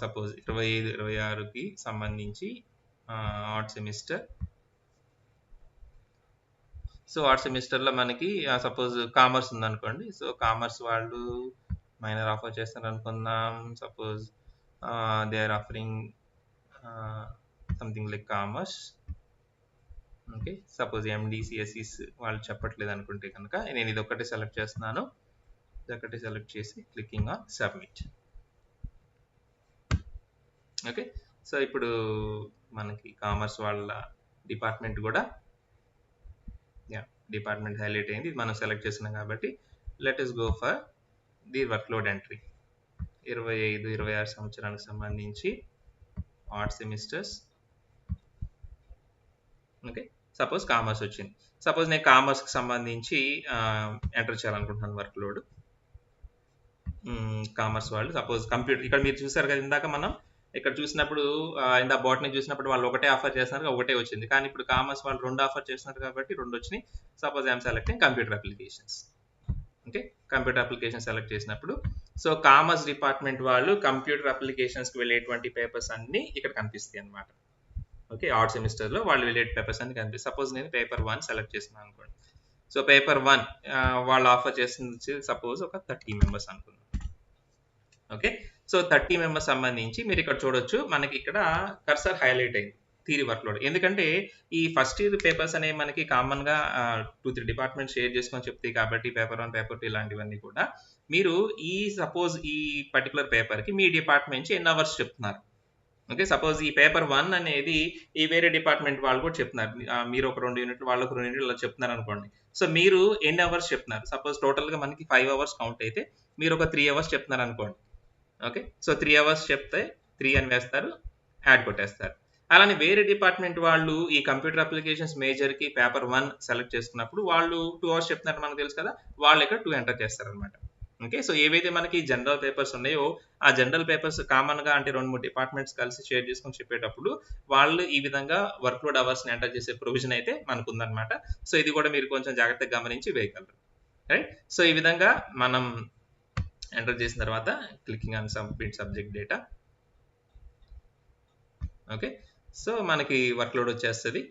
Speaker 1: సపోజ్ 25-26కి సంబంధించి ఆడ్ సెమిస్టర్. సో ఆడ్ సెమిస్టర్లో మనకి సపోజ్ కామర్స్ ఉందనుకోండి. సో కామర్స్ వాళ్ళు మైనర్ ఆఫర్ చేస్తారు అనుకుందాం. Suppose they are offering something like commerce. Okay, suppose MDC SECs వాళ్ళు చెప్పట్లేదు అనుకుంటే కనుక నేను ఇది ఒకటి సెలెక్ట్ చేస్తున్నాను, ఇది ఒకటి సెలెక్ట్ చేసి clicking on submit. Okay, so ఇప్పుడు మనకి కామర్స్ వాళ్ళ డిపార్ట్మెంట్ కూడా డిపార్ట్మెంట్ హైలైట్ అయింది, ఇది మనం సెలెక్ట్ చేస్తున్నాం కాబట్టి let us go for the work load entry. 25-26 సంవత్సరానికి సంబంధించి odd semesters. Okay, suppose commerce వచ్చింది. సపోజ్ నేను కామర్స్కి సంబంధించి ఎంటర్ చేయాలనుకుంటున్నాను వర్క్ లోడ్. కామర్స్ వాళ్ళు సపోజ్ కంప్యూటర్, ఇక్కడ మీరు చూసారు కదా ఇందాక మనం ఇక్కడ చూసినప్పుడు ఇందా బాట్ని చూసినప్పుడు వాళ్ళు ఒకటే ఆఫర్ చేస్తున్నారు, ఒకటే వచ్చింది. కానీ ఇప్పుడు కామర్స్ వాళ్ళు 2 ఆఫర్ చేస్తున్నారు కాబట్టి 2 వచ్చినాయి. Suppose I'm selecting computer applications. Okay, computer application select చేసినప్పుడు సో కామర్స్ డిపార్ట్మెంట్ వాళ్ళు కంప్యూటర్ అప్లికేషన్స్కి వెళ్ళేటువంటి పేపర్స్ అన్నీ ఇక్కడ కనిపిస్తాయి అనమాట. ఓకే, ఆడ్ సెమిస్టర్లో వాళ్ళు వెళ్ళే పేపర్స్ అన్ని కనిపిస్తాయి. సపోజ్ నేను పేపర్ 1 సెలెక్ట్ చేస్తున్నాను అనుకోండి. సో పేపర్ 1 వాళ్ళు ఆఫర్ చేస్తుంది సపోజ్ ఒక 30 మెంబర్స్ అనుకుందాం. ఓకే, సో 30 మెంబర్స్ సంబంధించి మీరు ఇక్కడ చూడొచ్చు మనకి ఇక్కడ కర్సర్ హైలైట్ అయింది. థియరీ వర్క్లోడ్. ఎందుకంటే ఈ ఫస్ట్ ఇయర్ పేపర్స్ అనేవి మనకి కామన్గా 2-3 డిపార్ట్మెంట్ షేర్ చేసుకొని చెప్తాయి కాబట్టి పేపర్ 1, పేపర్ 2 ఇలాంటివన్నీ కూడా మీరు సపోజ్ ఈ పర్టికులర్ పేపర్కి మీ డిపార్ట్మెంట్ నుంచి ఎన్ని అవర్స్ చెప్తున్నారు. ఓకే, సపోజ్ ఈ పేపర్ 1 అనేది ఈ వేరే డిపార్ట్మెంట్ వాళ్ళు కూడా చెప్తున్నారు. మీరు ఒక 2 యూనిట్లు, వాళ్ళు ఒక 2 యూనిట్లు ఇలా చెప్తున్నారు అనుకోండి. సో మీరు ఎన్ని అవర్స్ చెప్తున్నారు? సపోజ్ టోటల్గా మనకి 5 అవర్స్ కౌంట్ అయితే మీరు ఒక 3 అవర్స్ చెప్తున్నారు అనుకోండి. ఓకే, సో 3 అవర్స్ చెప్తే 3 అని వేస్తారు, యాడ్ కొట్టేస్తారు. అలానే వేరే డిపార్ట్మెంట్ వాళ్ళు ఈ కంప్యూటర్ అప్లికేషన్స్ మేజర్కి పేపర్ 1 సెలెక్ట్ చేసుకున్నప్పుడు వాళ్ళు 2 అవర్స్ చెప్తున్నారు మనకు తెలుసు కదా, వాళ్ళు ఇక్కడ 2 ఎంటర్ చేస్తారు అనమాట. ఓకే, సో ఏవైతే మనకి జనరల్ పేపర్స్ ఉన్నాయో ఆ జనరల్ పేపర్స్ కామన్గా అంటే 2-3 డిపార్ట్మెంట్స్ కలిసి షేర్ చేసుకొని చెప్పేటప్పుడు వాళ్ళు ఈ విధంగా వర్క్లోడ్ అవర్స్ని ఎంటర్ చేసే ప్రొవిజన్ అయితే మనకు ఉందన్నమాట. సో ఇది కూడా మీరు కొంచెం జాగ్రత్తగా గమనించి వేయగలరు. రైట్, సో ఈ విధంగా మనం ఎంటర్ చేసిన తర్వాత clicking on submit subject data. Okay, so మనకి వర్క్లోడ్ వచ్చేస్తుంది.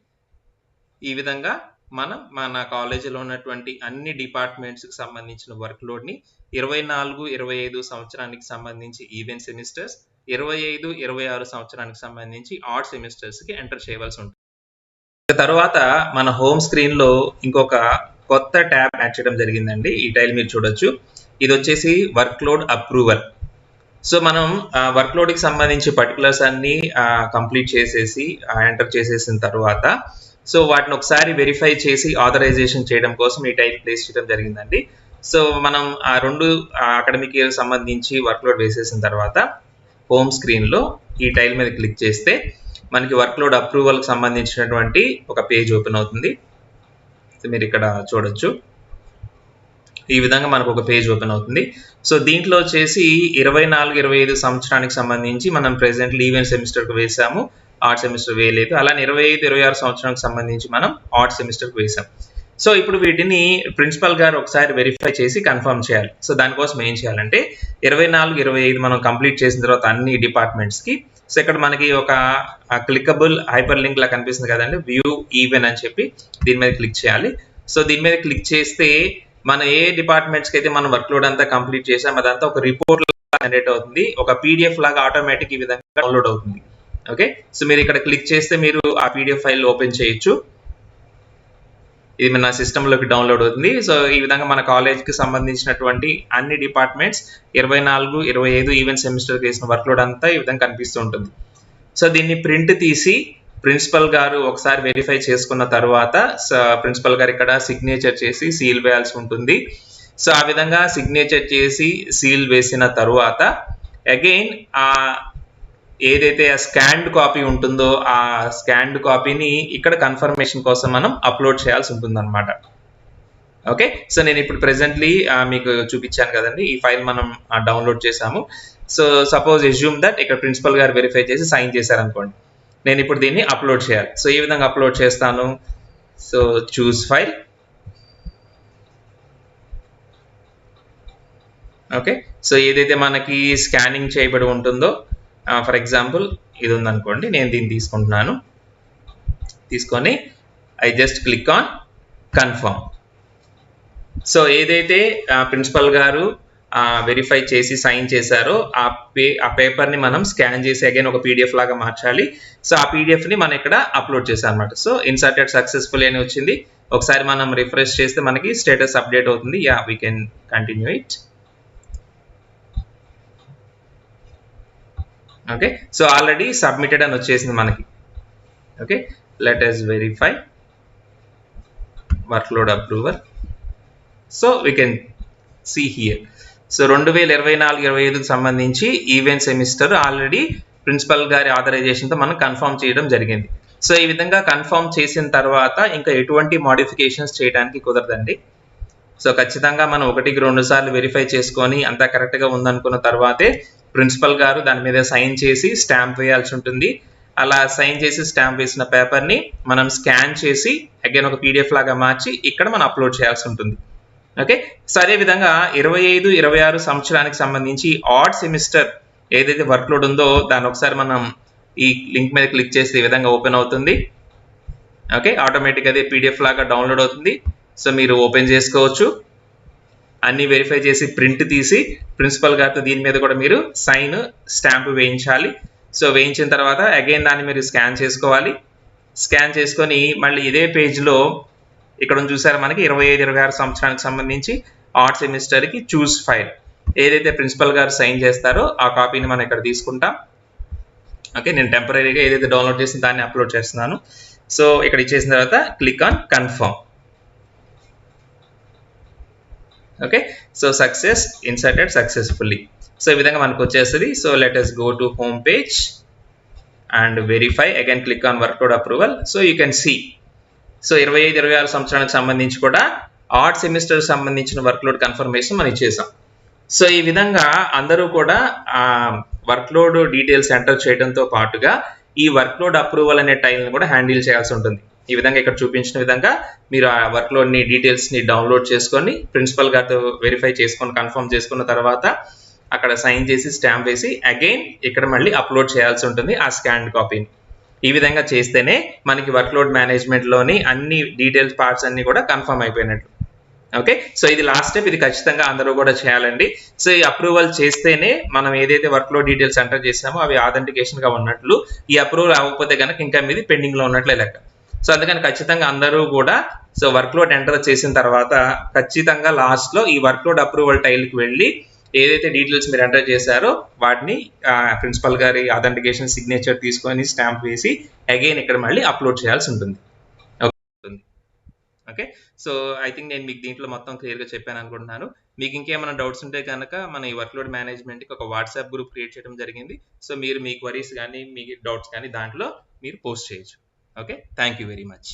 Speaker 1: ఈ విధంగా మనం మన కాలేజీలో ఉన్నటువంటి అన్ని డిపార్ట్మెంట్స్కి సంబంధించిన వర్క్లోడ్ని 24-25 సంవత్సరానికి సంబంధించి ఈవెన్ సెమిస్టర్స్, 25-26 సంవత్సరానికి సంబంధించి ఆడ్ సెమిస్టర్స్కి ఎంటర్ చేయవలసి ఉంటుంది. తర్వాత మన హోమ్ స్క్రీన్లో ఇంకొక కొత్త ట్యాబ్ యాడ్ చేయడం జరిగిందండి. ఈ టైల్ మీరు చూడొచ్చు. ఇది వచ్చేసి వర్క్లోడ్ అప్రూవల్. సో మనం వర్క్లోడ్కి సంబంధించి పర్టికులర్స్ అన్ని కంప్లీట్ చేసేసి ఎంటర్ చేసేసిన తర్వాత సో వాటిని ఒకసారి వెరిఫై చేసి ఆథరైజేషన్ చేయడం కోసం ఈ టైల్ ప్లేస్ చేయడం జరిగిందండి. సో మనం ఆ 2 అకాడమిక్ ఇయర్ సంబంధించి వర్క్లోడ్ వేసేసిన తర్వాత హోమ్ స్క్రీన్లో ఈ టైల్ మీద క్లిక్ చేస్తే మనకి వర్క్లోడ్ అప్రూవల్కి సంబంధించినటువంటి ఒక పేజ్ ఓపెన్ అవుతుంది. సో మీరు ఇక్కడ చూడొచ్చు, ఈ విధంగా మనకు ఒక పేజ్ ఓపెన్ అవుతుంది. సో దీంట్లో వచ్చేసి 24-25 సంవత్సరానికి సంబంధించి మనం ప్రెసెంట్లీ ఈవెన్ సెమిస్టర్కి వేసాము, ఆడ్ సెమిస్టర్ వేయలేదు. అలానే 25-26 సంవత్సరానికి సంబంధించి మనం ఆడ్ సెమిస్టర్కి వేసాం. సో ఇప్పుడు వీటిని ప్రిన్సిపల్ గారు ఒకసారి వెరిఫై చేసి కన్ఫర్మ్ చేయాలి. సో దానికోసం ఏం చేయాలంటే 24-25 మనం కంప్లీట్ చేసిన తర్వాత అన్ని డిపార్ట్మెంట్స్కి సో ఇక్కడ మనకి ఒక క్లికబుల్ హైపర్ లింక్ లా కనిపిస్తుంది కదండి, వ్యూ ఈవెన్ అని చెప్పి దీని మీద క్లిక్ చేయాలి. సో దీని మీద క్లిక్ చేస్తే మన ఏ డిపార్ట్మెంట్స్కి అయితే మనం వర్క్లోడ్ అంతా కంప్లీట్ చేసాం అదంతా ఒక రిపోర్ట్ లాగా జనరేట్ అవుతుంది, ఒక పీడిఎఫ్ లాగా ఆటోమేటిక్ ఈ విధంగా డౌన్లోడ్ అవుతుంది. ఓకే, సో మీరు ఇక్కడ క్లిక్ చేస్తే మీరు ఆ పీడిఎఫ్ ఫైల్ ఓపెన్ చేయొచ్చు. ఇది మన సిస్టంలోకి డౌన్లోడ్ అవుతుంది. సో ఈ విధంగా మన కాలేజ్కి సంబంధించినటువంటి అన్ని డిపార్ట్మెంట్స్ 24-25 ఈవెన్ సెమిస్టర్కి వేసిన వర్క్లోడ్ అంతా ఈ విధంగా కనిపిస్తూ ఉంటుంది. సో దీన్ని ప్రింట్ తీసి ప్రిన్సిపల్ గారు ఒకసారి వెరిఫై చేసుకున్న తర్వాత ప్రిన్సిపల్ గారు ఇక్కడ సిగ్నేచర్ చేసి సీల్ వేయాల్సి ఉంటుంది. సో ఆ విధంగా సిగ్నేచర్ చేసి సీల్ వేసిన తర్వాత అగైన్ ఏదైతే ఆ స్కాన్డ్ కాపీ ఉంటుందో ఆ స్కాన్డ్ కాపీని ఇక్కడ కన్ఫర్మేషన్ కోసం మనం అప్లోడ్ చేయాల్సి ఉంటుంది అనమాట. ఓకే, సో నేను ఇప్పుడు ప్రెసెంట్లీ మీకు చూపించాను కదండి, ఈ ఫైల్ మనం డౌన్లోడ్ చేసాము. సో సపోజ్ అజ్యూమ్ దట్ ఇక్కడ ప్రిన్సిపల్ గారు వెరిఫై చేసి సైన్ చేశారనుకోండి, నేను ఇప్పుడు దీన్ని అప్లోడ్ చేయాలి. సో ఈ విధంగా అప్లోడ్ చేస్తాను. So choose file. Okay, so ఏదైతే మనకి స్కానింగ్ చేయబడి ఉంటుందో ఫర్ ఎగ్జాంపుల్ ఇది ఉందనుకోండి, నేను దీన్ని తీసుకుంటున్నాను. తీసుకొని I just click on confirm. So ఏదైతే ప్రిన్సిపల్ గారు వెరిఫై చేసి సైన్ చేశారో ఆ పేపర్ని మనం స్కాన్ చేసి అగైన్ ఒక పీడిఎఫ్ లాగా మార్చాలి. సో ఆ పీడిఎఫ్ని మనం ఇక్కడ అప్లోడ్ చేసాం అనమాట. సో ఇన్సర్టెడ్ సక్సెస్ఫుల్ అని వచ్చింది. ఒకసారి మనం రిఫ్రెష్ చేస్తే మనకి స్టేటస్ అప్డేట్ అవుతుంది. Yeah, we can continue it. Okay, so already submitted అని వచ్చేసింది మనకి. ఓకే, let us verify workload approval. So we can see here. So 2024-25కి సంబంధించి ఈవెంట్ సెమిస్టర్ ఆల్రెడీ ప్రిన్సిపల్ గారి ఆథరైజేషన్తో మనం కన్ఫర్మ్ చేయడం జరిగింది. సో ఈ విధంగా కన్ఫర్మ్ చేసిన తర్వాత ఇంకా ఎటువంటి మోడిఫికేషన్స్ చేయడానికి కుదరదండి. సో ఖచ్చితంగా మనం 1-2 సార్లు వెరిఫై చేసుకొని అంతా కరెక్ట్గా ఉందనుకున్న తర్వాతే ప్రిన్సిపల్ గారు దాని మీద సైన్ చేసి స్టాంప్ వేయాల్సి ఉంటుంది. అలా సైన్ చేసి స్టాంప్ వేసిన పేపర్ని మనం స్కాన్ చేసి అగైన్ ఒక పీడిఎఫ్ లాగా మార్చి ఇక్కడ మనం అప్లోడ్ చేయాల్సి ఉంటుంది. ఓకే, సో అదేవిధంగా 25-26 సంవత్సరానికి సంబంధించి ఆడ్ సెమిస్టర్ ఏదైతే వర్క్లోడ్ ఉందో దాన్ని ఒకసారి మనం ఈ లింక్ మీద క్లిక్ చేస్తే ఈ విధంగా ఓపెన్ అవుతుంది. ఓకే, ఆటోమేటిక్ అదే పీడిఎఫ్ లాగా డౌన్లోడ్ అవుతుంది. సో మీరు ఓపెన్ చేసుకోవచ్చు. అన్ని వెరిఫై చేసి ప్రింట్ తీసి ప్రిన్సిపల్ గారితో దీని మీద కూడా మీరు సైన్ స్టాంప్ వేయించాలి. సో వేయించిన తర్వాత అగైన్ దాన్ని మీరు స్కాన్ చేసుకోవాలి. స్కాన్ చేసుకొని మళ్ళీ ఇదే పేజ్లో ఇక్కడ చూసారా మనకి 25-26 సంవత్సరానికి సంబంధించి ఆర్ట్ సెమిస్టర్కి చూస్ ఫైల్ ఏదైతే ప్రిన్సిపల్ గారు సైన్ చేస్తారో ఆ కాపీని మనం ఇక్కడ తీసుకుంటాం. ఓకే, నేను టెంపరీగా ఏదైతే డౌన్లోడ్ చేసిన దాన్ని అప్లోడ్ చేస్తున్నాను. సో ఇక్కడ ఇచ్చేసిన తర్వాత click on confirm. Okay, so success inserted successfully. So ఈ విధంగా మనకు వచ్చేస్తుంది. So let us go to home page and verify. Again click on workload approval. So you can see, so 25-26 సంవత్సరానికి సంబంధించి కూడా ఆర్ట్ సెమిస్టర్ సంబంధించిన వర్క్లోడ్ కన్ఫర్మేషన్ మనం ఇచ్చేసాం. సో ఈ విధంగా అందరూ కూడా వర్క్లోడ్ డీటెయిల్స్ ఎంటర్ చేయడంతో పాటుగా ఈ వర్క్లోడ్ అప్రూవల్ అనే టైల్ని కూడా హ్యాండిల్ చేయాల్సి ఉంటుంది. ఈ విధంగా ఇక్కడ చూపించిన విధంగా మీరు ఆ వర్క్లోడ్ని డీటెయిల్స్ని డౌన్లోడ్ చేసుకొని ప్రిన్సిపల్ గారితో వెరిఫై చేసుకొని కన్ఫర్మ్ చేసుకున్న తర్వాత అక్కడ సైన్ చేసి స్టాంప్ వేసి అగైన్ ఇక్కడ మళ్ళీ అప్లోడ్ చేయాల్సి ఉంటుంది ఆ స్కాన్ కాపీని. ఈ విధంగా చేస్తేనే మనకి వర్క్లోడ్ మేనేజ్మెంట్లోని అన్ని డీటెయిల్స్ పార్ట్స్ అన్ని కూడా కన్ఫర్మ్ అయిపోయినట్లు. ఓకే, సో ఇది లాస్ట్ స్టెప్, ఇది ఖచ్చితంగా అందరూ కూడా చేయాలండి. సో ఈ అప్రూవల్ చేస్తేనే మనం ఏదైతే వర్క్లోడ్ డీటెయిల్స్ ఎంటర్ చేసామో అవి ఆథెంటికేషన్గా ఉన్నట్లు. ఈ అప్రూవల్ అవ్వకపోతే కనుక ఇంకా మీది పెండింగ్లో ఉన్నట్లే లెక్క. సో అందుకని ఖచ్చితంగా అందరూ కూడా సో వర్క్లోడ్ ఎంటర్ చేసిన తర్వాత ఖచ్చితంగా లాస్ట్లో ఈ వర్క్లోడ్ అప్రూవల్ టైల్కి వెళ్ళి ఏదైతే డీటెయిల్స్ మీరు ఎంటర్ చేశారో వాటిని ప్రిన్సిపల్ గారి ఆథెంటికేషన్ సిగ్నేచర్ తీసుకొని స్టాంప్ వేసి అగైన్ ఇక్కడ మళ్ళీ అప్లోడ్ చేయాల్సి ఉంటుంది. ఓకే, సో ఐ థింక్ నేను మీకు దీంట్లో మొత్తం క్లియర్గా చెప్పాను అనుకుంటున్నాను. మీకు ఇంకేమైనా డౌట్స్ ఉంటే కనుక మన ఈ వర్క్లోడ్ మేనేజ్మెంట్కి ఒక వాట్సాప్ గ్రూప్ క్రియేట్ చేయడం జరిగింది. సో మీరు మీ క్వరీస్ కానీ మీ డౌట్స్ కానీ దాంట్లో మీరు పోస్ట్ చేయొచ్చు. Okay, thank you very much.